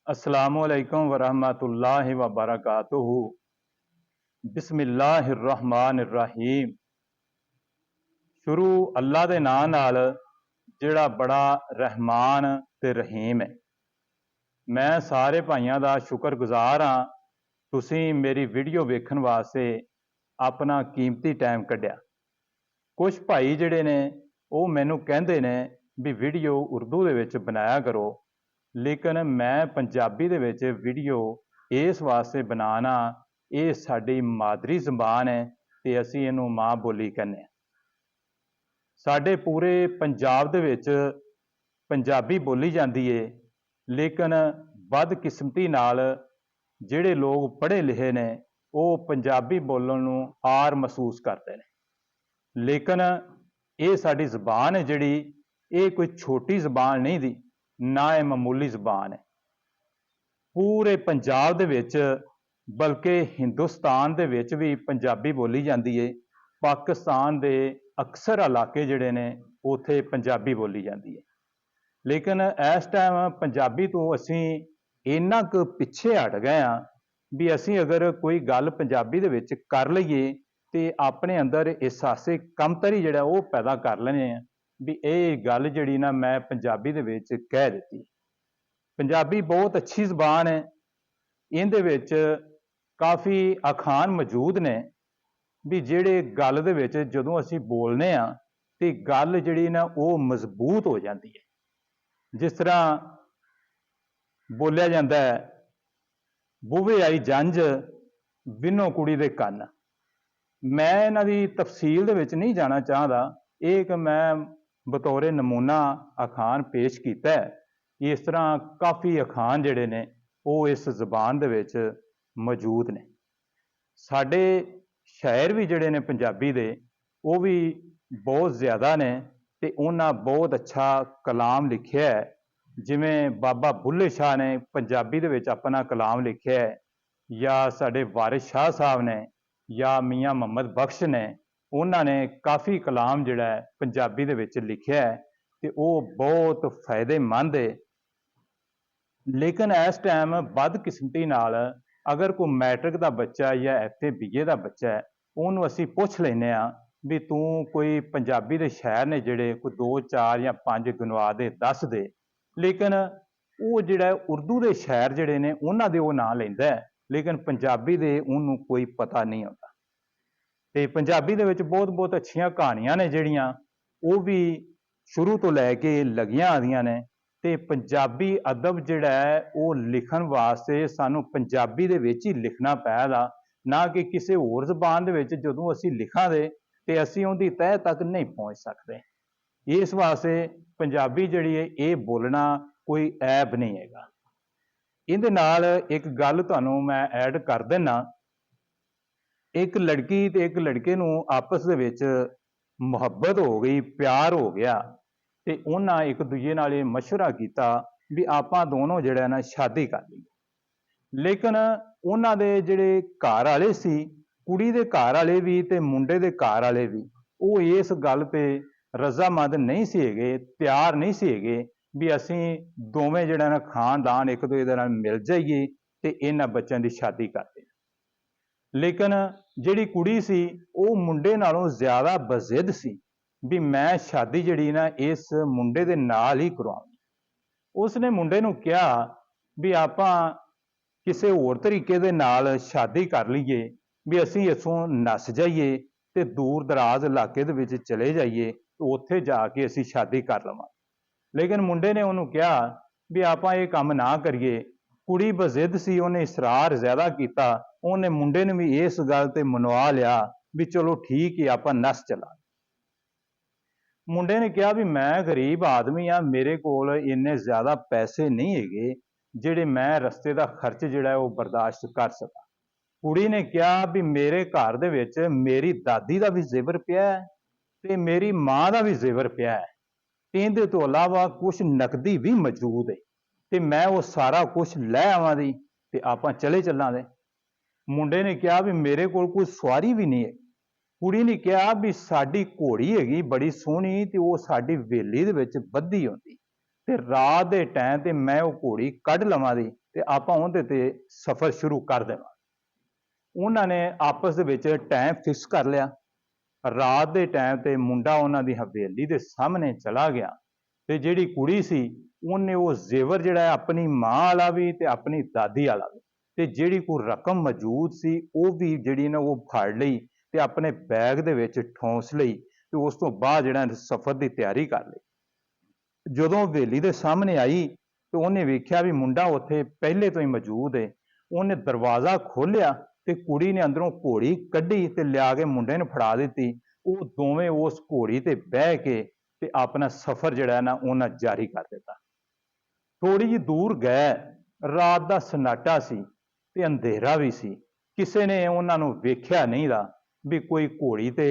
अस्सलामुअलैकुम वरहमतुल्लाहि वबरकातुहू। बिस्मिल्लाहिर्रहमानिर्रहीम। शुरू अल्लाह दे नाम नाल जिहड़ा बड़ा रहमान ते रहीम है। मैं सारे भाइयों का शुक्रगुजार हाँ तुसीं मेरी वीडियो वेखण वास्ते अपना कीमती टाइम कढ़िया। कुछ भाई जिहड़े ने वो मैनू कहंदे ने भी वीडियो उर्दू दे विच बनाया करो, लेकिन मैं पंजाबी दे विच वीडियो इस वास्ते बनाना, ये साडी मादरी जबान है ते असीं इहनूं माँ बोली कहने हां। साडे पूरे पंजाब दे विच पंजाबी बोली जाती है, लेकिन बदकिस्मती नाल जिहड़े लोग पढ़े लिखे ने वो पंजाबी बोलण नूं हार महसूस करते हैं। लेकिन ये साडी जबान है जिहड़ी, ये कोई छोटी जबान नहीं दी, ना ये मामूली जबान है। पूरे पंजाब दे विच बल्कि हिंदुस्तान दे विच भी पंजाबी बोली जाती है। पाकिस्तान दे अक्सर इलाके जिहड़े ने उत्थे पंजाबी बोली जाती है। लेकिन इस टाइम पंजाबी तो असीं इन्ना क पिछे हट गए हाँ भी असीं अगर कोई गल पंजाबी दे विच कर लईए तो अपने अंदर एहसासे कमतरी जिहड़ा वो पैदा कर लैंदे हैं भी ये गल जिहड़ी ना मैं पंजाबी दे विच कह दित्ती। पंजाबी बहुत अच्छी जबान है, इहदे विच काफ़ी अखान मौजूद ने भी जिहड़े गल दे विच जदों असीं बोलने आ ते गल जिहड़ी ना वो मजबूत हो जाती है। जिस तरह बोलिया जाता है, बूहे आई जंज विन्नो कुड़ी दे कन्न। मैं इन्हां दी तफसील दे विच नहीं जाना चाहता, एक मैं बतौरे नमूना अखान पेश किया है। इस तरह काफ़ी अखान जिहड़े ने वो इस जबान दे विच मौजूद ने। साडे शायर भी जिहड़े ने पंजाबी दे वो भी बहुत ज़्यादा ने ते उन्हां बहुत अच्छा कलाम लिखिया है। जिवें बाबा बुल्ले शाह ने पंजाबी दे विच अपना कलाम लिखिया है, या साडे वारिस शाह साहब ने, या मियाँ मुहम्मद बख्श ने, उन्होंने काफ़ी कलाम जिहड़ा है पंजाबी दे विच लिखिया है ते वो बहुत फायदेमंद है। लेकिन इस टाइम बदकिस्मती नाल अगर कोई मैट्रिक का बच्चा या FA BA का बच्चा है, उन्होंने असीं पुछ लैंदे आ भी तू कोई पंजाबी दे शायर ने जिहड़े कोई 2 4 या 5 गिनवा दे, दस दे। लेकिन वो जिहड़ा उर्दू दे शायर जिहड़े ने उन्हां दे वो नाम लैंदा है, लेकिन पंजाबी दे उन्होंने कोई पता नहीं होता। ते पंजाबी दे विच बहुत बहुत अच्छियां कहानियां ने जिहड़ियां वो भी शुरू तो लैके लगियां आदियां ने। ते पंजाबी अदब जिहड़ा है वो लिखण वास्ते सानू पंजाबी दे विच ही लिखना पैदा, ना कि किसी होर जबान दे विच जदों असीं लिखां दे ते असीं उहदी तह तक नहीं पहुंच सकते। इस वास्ते पंजाबी जिहड़ी है ये बोलना कोई ऐब नहीं हैगा। इहदे नाल एक गल तुहानू मैं ऐड कर देना। एक लड़की ते एक लड़के नूं आपस दे विच मुहब्बत हो गई, प्यार हो गया ते उन्हां एक दूजे नाल ये मशवरा कीता भी आपां दोनों जिहड़ा ना शादी कर लईए। लेकिन उन्हां दे जिहड़े घर वाले सी, कुड़ी दे घर वाले भी ते मुंडे दे घर वाले भी, वो इस गल ते रजामंद नहीं सी हैगे, तैयार नहीं सी हैगे भी असीं दोवें जिहड़ा ना खानदान एक दूजे दे नाल मिल जाइए ते इन्हां बच्चों की शादी कर दें। लेकिन जिहड़ी कुड़ी सी वो मुंडे नालों ज़्यादा बजिद सी भी मैं शादी जिहड़ी ना इस मुंडे दे नाल ही करवाउणी। उसने मुंडे नूं कहा भी आपां किसी होर तरीके दे नाल शादी कर लईए भी असीं इत्थों नस जाइए ते दूर दराज इलाके दे विच चले जाइए ते उत्थे जाके असीं शादी कर लवांगे। लेकिन मुंडे ने उहनूं कहा भी आपां ये काम ना करिए। कुड़ी बजिद सी, उहने इसरार ज़्यादा किया, उहने मुंडे ने भी इस गल ते मनवा लिया भी चलो ठीक है आपां नस चलांगे। मुंडे ने कहा भी मैं गरीब आदमी हाँ, मेरे कोल इन्ने ज़्यादा पैसे नहीं हैगे जिहड़े मैं रस्ते का खर्च जिहड़ा है वो बर्दाश्त कर सकां। कुड़ी ने कहा भी मेरे घर दे विच मेरी दादी का भी जेवर पिया है ते मेरी माँ का भी जेवर पिया है, इहदे तो इलावा कुछ नकदी भी मौजूद है ते मैं वो सारा कुछ लै आवां दी ते आपां चले चलांगे। मुंडे ने कहा भी मेरे कोल कोई सवारी भी नहीं है। कुड़ी ने कहा भी साडी घोड़ी हैगी बड़ी सोहनी ते वो साडी हवेली दे विच बद्धी होंदी, ਤੇ ਰਾਤ ਦੇ ਟਾਈਮ ਤੇ ਮੈਂ ਉਹ ਘੋੜੀ ਕੱਢ ਲਵਾਂ ਦੀ ਤੇ ਆਪਾਂ ਉਹਦੇ ਤੇ ਸਫ਼ਰ ਸ਼ੁਰੂ ਕਰ ਦੇਵਾਂ। ਉਹਨਾਂ ਨੇ ਆਪਸ ਦੇ ਵਿੱਚ ਟਾਈਮ ਫਿਕਸ ਕਰ ਲਿਆ। ਰਾਤ ਦੇ ਟਾਈਮ ਤੇ ਮੁੰਡਾ ਉਹਨਾਂ ਦੀ ਹਵੇਲੀ ਦੇ ਸਾਹਮਣੇ ਚਲਾ ਗਿਆ ਤੇ ਜਿਹੜੀ ਕੁੜੀ ਸੀ ਉਹਨੇ ਉਹ ਜ਼ੇਵਰ ਜਿਹੜਾ ਹੈ ਆਪਣੀ ਮਾਂ ਵਾਲਾ ਵੀ ਤੇ ਆਪਣੀ ਦਾਦੀ ਵਾਲਾ ਵੀ ਤੇ ਜਿਹੜੀ ਕੋਈ ਰਕਮ ਮੌਜੂਦ ਸੀ ਉਹ ਵੀ ਜਿਹੜੀ ਨਾ ਉਹ ਫੜ ਲਈ ਤੇ ਆਪਣੇ ਬੈਗ ਦੇ ਵਿੱਚ ਠੌਂਸ ਲਈ ਤੇ ਉਸ ਤੋਂ ਬਾਅਦ ਜਿਹੜਾ ਸਫ਼ਰ ਦੀ ਤਿਆਰੀ ਕਰ ਲਈ। ਜਦੋਂ ਹਵੇਲੀ ਦੇ ਸਾਹਮਣੇ ਆਈ ਤੇ ਉਹਨੇ ਵੇਖਿਆ ਵੀ ਮੁੰਡਾ ਉੱਥੇ ਪਹਿਲੇ ਤੋਂ ਹੀ ਮੌਜੂਦ ਹੈ। ਉਹਨੇ ਦਰਵਾਜ਼ਾ ਖੋਲ੍ਹਿਆ ਤੇ ਕੁੜੀ ਨੇ ਅੰਦਰੋਂ ਘੋੜੀ ਕੱਢੀ ਤੇ ਲਿਆ ਕੇ ਮੁੰਡੇ ਨੂੰ ਫੜਾ ਦਿੱਤੀ। ਉਹ ਦੋਵੇਂ ਉਸ ਘੋੜੀ ਤੇ ਬਹਿ ਕੇ ਤੇ ਆਪਣਾ ਸਫ਼ਰ ਜਿਹੜਾ ਨਾ ਉਹਨਾਂ ਜਾਰੀ ਕਰ ਦਿੱਤਾ। ਥੋੜੀ ਜਿਹੀ ਦੂਰ ਗਏ, ਰਾਤ ਦਾ ਸਨਾਟਾ ਸੀ ਤੇ ਅੰਧੇਰਾ ਵੀ ਸੀ। ਕਿਸੇ ਨੇ ਉਹਨਾਂ ਨੂੰ ਵੇਖਿਆ ਨਹੀਂ ਦਾ ਵੀ ਕੋਈ ਘੋੜੀ ਤੇ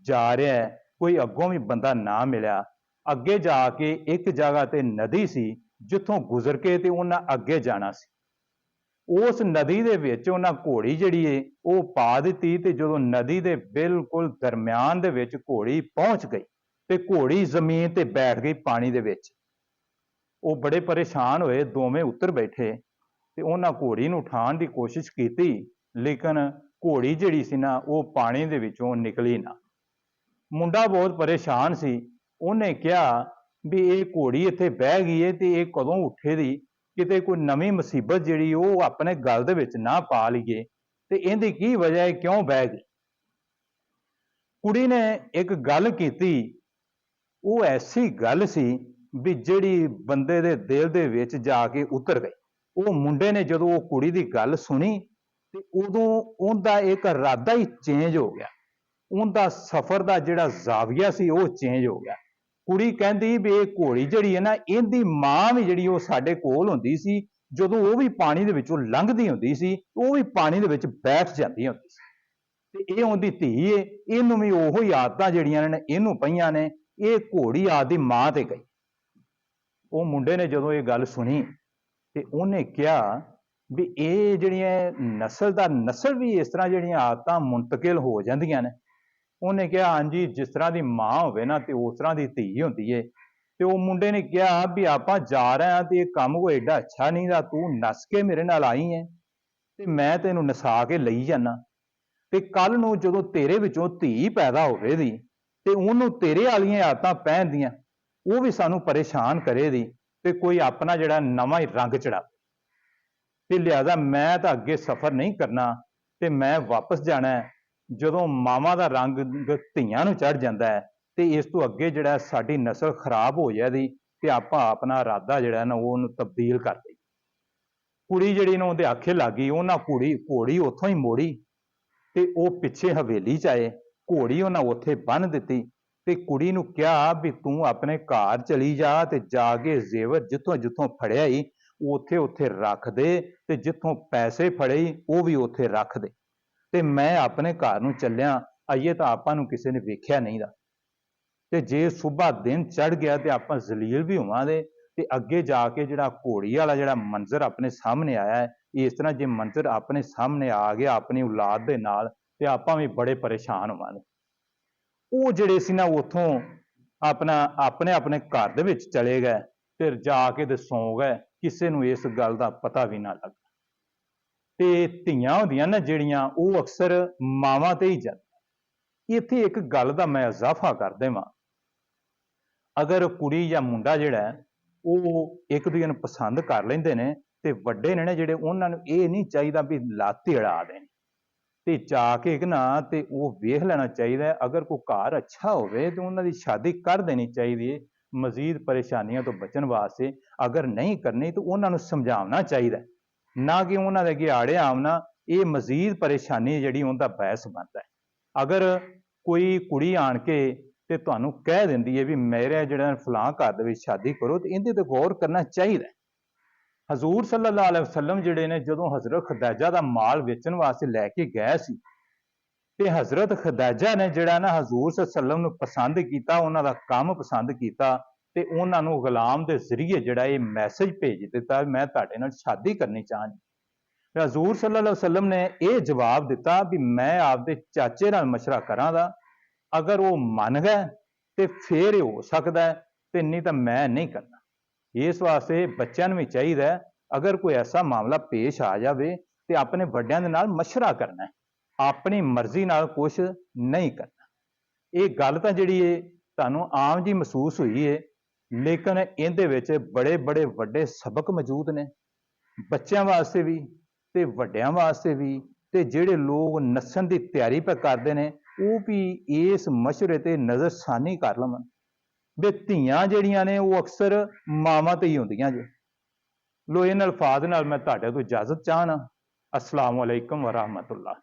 ਜਾ ਰਿਹਾ ਹੈ, ਕੋਈ ਅੱਗੋਂ ਵੀ ਬੰਦਾ ਨਾ ਮਿਲਿਆ। ਅੱਗੇ ਜਾ ਕੇ ਇੱਕ ਜਗ੍ਹਾ ਤੇ ਨਦੀ ਸੀ ਜਿੱਥੋਂ ਗੁਜ਼ਰ ਕੇ ਤੇ ਉਹਨਾਂ ਅੱਗੇ ਜਾਣਾ ਸੀ। ਉਸ ਨਦੀ ਦੇ ਵਿੱਚ ਉਹਨਾਂ ਘੋੜੀ ਜਿਹੜੀ ਏ ਉਹ ਪਾ ਦਿੱਤੀ ਤੇ ਜਦੋਂ ਨਦੀ ਦੇ ਬਿਲਕੁਲ ਦਰਮਿਆਨ ਦੇ ਵਿੱਚ ਘੋੜੀ ਪਹੁੰਚ ਗਈ ਤੇ ਘੋੜੀ ਜ਼ਮੀਨ ਤੇ ਬੈਠ ਗਈ ਪਾਣੀ ਦੇ ਵਿੱਚ। ਉਹ ਬੜੇ ਪਰੇਸ਼ਾਨ ਹੋਏ, ਦੋਵੇਂ ਉੱਤਰ ਬੈਠੇ ਤੇ ਉਹਨਾਂ ਘੋੜੀ ਨੂੰ ਉਠਾਉਣ ਦੀ ਕੋਸ਼ਿਸ਼ ਕੀਤੀ, ਲੇਕਿਨ ਘੋੜੀ ਜਿਹੜੀ ਸੀ ਨਾ ਉਹ ਪਾਣੀ ਦੇ ਵਿੱਚੋਂ ਨਿਕਲੀ ਨਾ। ਮੁੰਡਾ ਬਹੁਤ ਪਰੇਸ਼ਾਨ ਸੀ। ਉਹਨੇ ਕਿਹਾ ਵੀ ਇਹ ਘੋੜੀ ਇੱਥੇ ਬਹਿ ਗਈ ਏ ਤੇ ਇਹ ਕਦੋਂ ਉੱਠੇਗੀ, ਕਿਤੇ ਕੋਈ ਨਵੀਂ ਮੁਸੀਬਤ ਜਿਹੜੀ ਉਹ ਆਪਣੇ ਗਲ ਦੇ ਵਿੱਚ ਨਾ ਪਾ ਲਈਏ ਤੇ ਇਹਦੀ ਕੀ ਵਜ੍ਹਾ ਹੈ, ਕਿਉਂ ਬਹਿ ਗਈ। ਕੁੜੀ ਨੇ ਇੱਕ ਗੱਲ ਕੀਤੀ, ਉਹ ਐਸੀ ਗੱਲ ਸੀ ਵੀ ਜਿਹੜੀ ਬੰਦੇ ਦੇ ਦਿਲ ਦੇ ਵਿੱਚ ਜਾ ਕੇ ਉਤਰ ਗਈ। ਉਹ ਮੁੰਡੇ ਨੇ ਜਦੋਂ ਉਹ ਕੁੜੀ ਦੀ ਗੱਲ ਸੁਣੀ ਤੇ ਉਦੋਂ ਉਹਦਾ ਇੱਕ ਇਰਾਦਾ ਹੀ ਚੇਂਜ ਹੋ ਗਿਆ। ਉਹਦਾ ਸਫ਼ਰ ਦਾ ਜਿਹੜਾ ਜ਼ਾਵੀਆ ਸੀ ਉਹ ਚੇਂਜ ਹੋ ਗਿਆ। ਕੁੜੀ ਕਹਿੰਦੀ ਵੀ ਇਹ ਘੋੜੀ ਜਿਹੜੀ ਹੈ ਨਾ, ਇਹਦੀ ਮਾਂ ਵੀ ਜਿਹੜੀ ਉਹ ਸਾਡੇ ਕੋਲ ਹੁੰਦੀ ਸੀ, ਜਦੋਂ ਉਹ ਵੀ ਪਾਣੀ ਦੇ ਵਿੱਚੋਂ ਲੰਘਦੀ ਹੁੰਦੀ ਸੀ ਉਹ ਵੀ ਪਾਣੀ ਦੇ ਵਿੱਚ ਬੈਠ ਜਾਂਦੀ ਹੁੰਦੀ ਸੀ ਤੇ ਇਹ ਉਹਦੀ ਧੀ ਏ, ਇਹਨੂੰ ਵੀ ਉਹੋ ਹੀ ਆਦਤਾਂ ਜਿਹੜੀਆਂ ਨੇ ਇਹਨੂੰ ਪਈਆਂ ਨੇ, ਇਹ ਘੋੜੀ ਆਪਦੀ ਮਾਂ ਤੇ ਗਈ। ਉਹ ਮੁੰਡੇ ਨੇ ਜਦੋਂ ਇਹ ਗੱਲ ਸੁਣੀ ਤੇ ਉਹਨੇ ਕਿਹਾ ਵੀ ਇਹ ਜਿਹੜੀਆਂ ਨਸਲ ਦਾ ਨਸਲ ਵੀ ਇਸ ਤਰ੍ਹਾਂ ਜਿਹੜੀਆਂ ਆਦਤਾਂ ਮੁੰਤਕਿਲ ਹੋ ਜਾਂਦੀਆਂ ਨੇ। ਉਹਨੇ ਕਿਹਾ ਹਾਂਜੀ, ਜਿਸ ਤਰ੍ਹਾਂ ਦੀ ਮਾਂ ਹੋਵੇ ਨਾ ਤੇ ਉਸ ਤਰ੍ਹਾਂ ਦੀ ਧੀ ਹੁੰਦੀ ਏ। ਤੇ ਉਹ ਮੁੰਡੇ ਨੇ ਕਿਹਾ ਵੀ ਆਪਾਂ ਜਾ ਰਹੇ ਹਾਂ ਤੇ ਇਹ ਕੰਮ ਕੋਈ ਐਡਾ ਅੱਛਾ ਨਹੀਂ ਦਾ, ਤੂੰ ਨੱਸ ਕੇ ਮੇਰੇ ਨਾਲ ਆਈ ਹੈ ਤੇ ਮੈਂ ਤੈਨੂੰ ਨਸਾ ਕੇ ਲਈ ਜਾਣਾ ਤੇ ਕੱਲ ਨੂੰ ਜਦੋਂ ਤੇਰੇ ਵਿੱਚੋਂ ਧੀ ਪੈਦਾ ਹੋਵੇਗੀ ਤੇ ਉਹਨੂੰ ਤੇਰੇ ਵਾਲੀਆਂ ਆਦਤਾਂ ਪਹਿਨਦੀਆਂ, ਉਹ ਵੀ ਸਾਨੂੰ ਪਰੇਸ਼ਾਨ ਕਰੇਗੀ ਤੇ ਕੋਈ ਆਪਣਾ ਜਿਹੜਾ ਨਵਾਂ ਹੀ ਰੰਗ ਚੜਾ ਤੇ ਲਿਹਾਜ਼ਾ ਮੈਂ ਤਾਂ ਅੱਗੇ ਸਫ਼ਰ ਨਹੀਂ ਕਰਨਾ ਤੇ ਮੈਂ ਵਾਪਸ ਜਾਣਾ ਹੈ। ਜਦੋਂ ਮਾਵਾਂ ਦਾ ਰੰਗ ਧੀਆਂ ਨੂੰ ਚੜ ਜਾਂਦਾ ਹੈ ਤੇ ਇਸ ਤੋਂ ਅੱਗੇ ਜਿਹੜਾ ਸਾਡੀ ਨਸਲ ਖਰਾਬ ਹੋ ਜਾਏਗੀ ਤੇ ਆਪਾਂ ਆਪਣਾ ਇਰਾਦਾ ਜਿਹੜਾ ਨਾ ਉਹਨੂੰ ਤਬਦੀਲ ਕਰ ਦਈਏ। ਕੁੜੀ ਜਿਹੜੀ ਨੂੰ ਉਹਦੇ ਆਖੇ ਲੱਗ ਗਈ, ਉਹਨਾਂ ਘੋੜੀ ਉੱਥੋਂ ਹੀ ਮੋੜੀ ਤੇ ਉਹ ਪਿੱਛੇ ਹਵੇਲੀ 'ਚ ਆਏ। ਘੋੜੀ ਉਹਨਾਂ ਉੱਥੇ ਬੰਨ੍ਹ ਦਿੱਤੀ ਤੇ ਕੁੜੀ ਨੂੰ ਕਿਹਾ ਵੀ ਤੂੰ ਆਪਣੇ ਘਰ ਚਲੀ ਜਾ ਤੇ ਜਾ ਕੇ ਜ਼ੇਵਰ ਜਿੱਥੋਂ ਜਿੱਥੋਂ ਫੜਿਆ ਹੀ ਉੱਥੇ ਉੱਥੇ ਰੱਖ ਦੇ ਤੇ ਜਿੱਥੋਂ ਪੈਸੇ ਫੜੇ ਉਹ ਵੀ ਉੱਥੇ ਰੱਖ ਦੇ ਤੇ ਮੈਂ ਆਪਣੇ ਘਰ ਨੂੰ ਚੱਲਿਆ, ਅਜੇ ਤਾਂ ਆਪਾਂ ਨੂੰ ਕਿਸੇ ਨੇ ਵੇਖਿਆ ਨਹੀਂ ਦਾ ਤੇ ਜੇ ਸੁਬਾਹ ਦਿਨ ਚੜ ਗਿਆ ਤੇ ਆਪਾਂ ਜ਼ਲੀਲ ਵੀ ਹੋਵਾਂਗੇ ਤੇ ਅੱਗੇ ਜਾ ਕੇ ਜਿਹੜਾ ਘੋੜੀ ਵਾਲਾ ਜਿਹੜਾ ਮੰਜ਼ਰ ਆਪਣੇ ਸਾਹਮਣੇ ਆਇਆ ਹੈ, ਇਸ ਤਰ੍ਹਾਂ ਜੇ ਮੰਜ਼ਰ ਆਪਣੇ ਸਾਹਮਣੇ ਆ ਗਿਆ ਆਪਣੀ ਔਲਾਦ ਦੇ ਨਾਲ ਤੇ ਆਪਾਂ ਵੀ ਬੜੇ ਪਰੇਸ਼ਾਨ ਹੋਵਾਂਗੇ। ਉਹ ਜਿਹੜੇ ਸੀ ਨਾ ਉੱਥੋਂ ਆਪਣੇ ਆਪਣੇ ਘਰ ਦੇ ਵਿੱਚ ਚਲੇ ਗਏ ਤੇ ਜਾ ਕੇ ਤੇ ਸੌਂ ਗਏ, ਕਿਸੇ ਨੂੰ ਇਸ ਗੱਲ ਦਾ ਪਤਾ ਵੀ ਨਾ ਲੱਗਾ। ਤੇ ਧੀਆਂ ਹੁੰਦੀਆਂ ਨਾ ਜਿਹੜੀਆਂ ਉਹ ਅਕਸਰ ਮਾਵਾਂ ਤੇ ਹੀ ਜਾਂਦੀਆਂ। ਇੱਥੇ ਇੱਕ ਗੱਲ ਦਾ ਮੈਂ ਇਜ਼ਾਫਾ ਕਰ ਦੇਵਾਂ, ਅਗਰ ਕੁੜੀ ਜਾਂ ਮੁੰਡਾ ਜਿਹੜਾ ਹੈ ਉਹ ਇੱਕ ਦੂਜੇ ਨੂੰ ਪਸੰਦ ਕਰ ਲੈਂਦੇ ਨੇ ਤੇ ਵੱਡੇ ਨੇ ਜਿਹੜੇ ਉਹਨਾਂ ਨੂੰ ਇਹ ਨਹੀਂ ਚਾਹੀਦਾ ਵੀ ਲੱਤ ਅੜਾ ਦੇਣ ਤੇ ਜਾ ਕੇ ਨਾ ਤੇ ਉਹ ਵੇਖ ਲੈਣਾ ਚਾਹੀਦਾ ਹੈ। ਅਗਰ ਕੋਈ ਘਰ ਅੱਛਾ ਹੋਵੇ ਤੇ ਉਹਨਾਂ ਦੀ ਸ਼ਾਦੀ ਕਰ ਦੇਣੀ ਚਾਹੀਦੀ ਹੈ ਮਜ਼ੀਦ ਪਰੇਸ਼ਾਨੀਆਂ ਤੋਂ ਬਚਣ ਵਾਸਤੇ। ਅਗਰ ਨਹੀਂ ਕਰਨੀ ਤਾਂ ਉਹਨਾਂ ਨੂੰ ਸਮਝਾਉਣਾ ਚਾਹੀਦਾ, ਨਾ ਕਿ ਉਹਨਾਂ ਦੇ ਅੱਗੇ ਆੜੇ ਆਉਣਾ। ਇਹ ਮਜ਼ੀਦ ਪਰੇਸ਼ਾਨੀ ਜਿਹੜੀ ਉਹਦਾ ਬਾਇਸ ਬਣਦਾ ਹੈ। ਅਗਰ ਕੋਈ ਕੁੜੀ ਆਣ ਕੇ ਤੇ ਤੁਹਾਨੂੰ ਕਹਿ ਦਿੰਦੀ ਹੈ ਵੀ ਮੇਰੇ ਜਿਹੜਾ ਫਲਾਂ ਘਰ ਦੇ ਵਿੱਚ ਸ਼ਾਦੀ ਕਰੋ ਤੇ ਇਹਦੇ ਤੇ ਗੌਰ ਕਰਨਾ ਚਾਹੀਦਾ। ਹਜ਼ੂਰ ਸੱਲੱਲਾਹੁ ਅਲੈਹਿ ਵਸੱਲਮ ਜਿਹੜੇ ਨੇ ਜਦੋਂ ਹਜ਼ਰਤ ਖਦੀਜਾ ਦਾ ਮਾਲ ਵੇਚਣ ਵਾਸਤੇ ਲੈ ਕੇ ਗਏ ਸੀ ਤੇ ਹਜ਼ਰਤ ਖਦੀਜਾ ਨੇ ਜਿਹੜਾ ਨਾ ਹਜ਼ੂਰ ਸੱਲੱਲਾਹੁ ਅਲੈਹਿ ਵਸੱਲਮ ਨੂੰ ਪਸੰਦ ਕੀਤਾ, ਉਹਨਾਂ ਦਾ ਕੰਮ ਪਸੰਦ ਕੀਤਾ ਤੇ ਉਹਨਾਂ ਨੂੰ ਗੁਲਾਮ ਦੇ ਜ਼ਰੀਏ ਜਿਹੜਾ ਇਹ ਮੈਸੇਜ ਭੇਜ ਦਿੱਤਾ ਮੈਂ ਤੁਹਾਡੇ ਨਾਲ ਸ਼ਾਦੀ ਕਰਨੀ ਚਾਹੁੰਦੀ। ਹਜ਼ੂਰ ਸੱਲੱਲਾਹੁ ਅਲੈਹਿ ਵਸੱਲਮ ਨੇ ਇਹ ਜਵਾਬ ਦਿੱਤਾ ਵੀ ਮੈਂ ਆਪਦੇ ਚਾਚੇ ਨਾਲ ਮਸ਼ਵਰਾ ਕਰਾਂਗਾ, ਅਗਰ ਉਹ ਮੰਨ ਗਏ ਤੇ ਫੇਰ ਇਹ ਹੋ ਸਕਦਾ ਹੈ ਤੇ ਨਹੀਂ ਤਾਂ ਮੈਂ ਨਹੀਂ ਕਰਨਾ। ਇਸ ਵਾਸਤੇ ਬੱਚਿਆਂ ਨੂੰ ਵੀ ਚਾਹੀਦਾ ਹੈ, ਅਗਰ ਕੋਈ ਐਸਾ ਮਾਮਲਾ ਪੇਸ਼ ਆ ਜਾਵੇ ਤੇ ਆਪਣੇ ਵੱਡਿਆਂ ਦੇ ਨਾਲ ਮਸ਼ਵਰਾ ਕਰਨਾ ਹੈ, ਆਪਣੀ ਮਰਜ਼ੀ ਨਾਲ ਕੁਛ ਨਹੀਂ ਕਰਨਾ। ਇਹ ਗੱਲ ਤਾਂ ਜਿਹੜੀ ਹੈ ਤੁਹਾਨੂੰ ਆਮ ਜੀ ਮਹਿਸੂਸ ਹੋਈ ਹੈ, ਲੇਕਿਨ ਇਹਦੇ ਵਿੱਚ ਬੜੇ ਬੜੇ ਵੱਡੇ ਸਬਕ ਮੌਜੂਦ ਨੇ, ਬੱਚਿਆਂ ਵਾਸਤੇ ਵੀ ਤੇ ਵੱਡਿਆਂ ਵਾਸਤੇ ਵੀ, ਤੇ ਜਿਹੜੇ ਲੋਕ ਨੱਸਣ ਦੀ ਤਿਆਰੀ ਪਾ ਕਰਦੇ ਨੇ ਉਹ ਵੀ ਇਸ ਮਸ਼ਵਰੇ ਤੇ ਨਜ਼ਰਸਾਨੀ ਕਰ ਲਵਣ ਵੀ ਧੀਆਂ ਜਿਹੜੀਆਂ ਨੇ ਉਹ ਅਕਸਰ ਮਾਵਾਂ ਤੇ ਹੀ ਹੁੰਦੀਆਂ ਜੇ। ਲੋ ਇਹਨਾਂ ਅਲਫਾਜ਼ ਨਾਲ ਮੈਂ ਤੁਹਾਡੇ ਤੋਂ ਇਜਾਜ਼ਤ ਚਾਹਣਾ। ਅਸਲਾਮ ਵਾਲੇਕੁਮ ਵਰਹਿਮਤੁल्लाह।